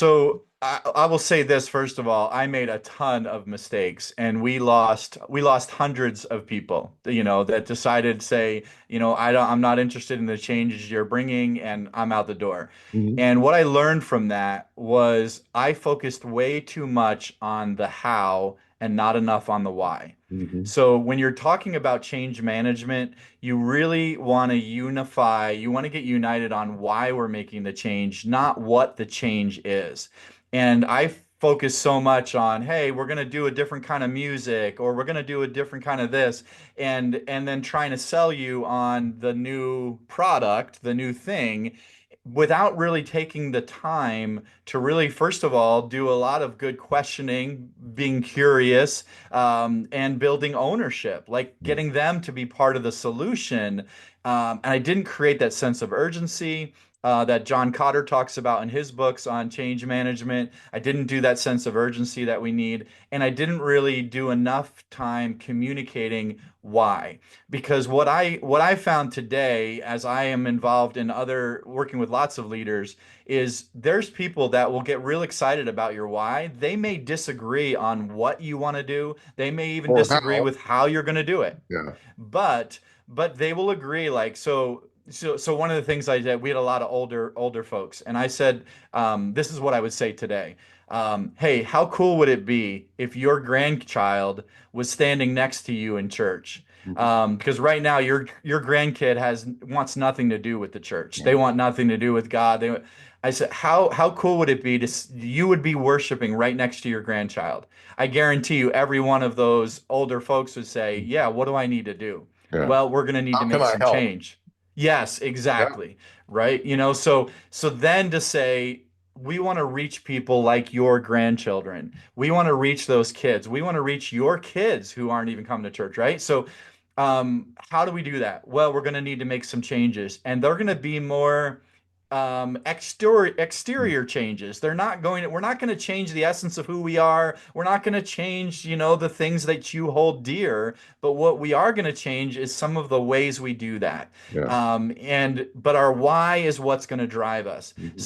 So I will say this first of all, I made a ton of mistakes and we lost hundreds of people, that decided to say, I'm not interested in the changes you're bringing and I'm out the door. Mhm. And what I learned from that was I focused way too much on the how and not enough on the why. Mhm. So when you're talking about change management, you really want to unify, you want to get united on why we're making the change, not what the change is. And I focus so much on, hey, we're going to do a different kind of music or we're going to do a different kind of this and then trying to sell you on the new product, the new thing without really taking the time to really, first of all, do a lot of good questioning, being curious, and building ownership, like getting them to be part of the solution. And I didn't create that sense of urgency. That John Kotter talks about in his books on change management. I didn't do that sense of urgency that we need, and I didn't really do enough time communicating why. Because what I found today, as I am involved in other working with lots of leaders, is there's people that will get real excited about your why. They may disagree on what you want to do. They may even Or disagree how? with how you're going to do it. Yeah. But but they will agree, like, so one of the things I did, we had a lot of older folks, and I said, this is what I would say today. Hey, how cool would it be if your grandchild was standing next to you in church? Mhm. Because right now your grandkid has wants nothing to do with the church. They Right. want nothing to do with God. I said, how cool would it be you would be worshiping right next to your grandchild? I guarantee you, every one of those older folks would say, yeah, what do I need to do? Yeah. Well, we're going to need How to can make I some help? change. Yes, Yeah. exactly. Right. So then to say, we want to reach people like your grandchildren. We want to reach those kids. We want to reach your kids who aren't even coming to church, right? So, how do we do that? Well, we're going to need to make some changes, and they're going to be more exterior changes. We're not going to change the essence of who we are. We're not going to change, the things that you hold dear, but what we are going to change is some of the ways we do that. Yeah. But our why is what's going to drive us. Mhm.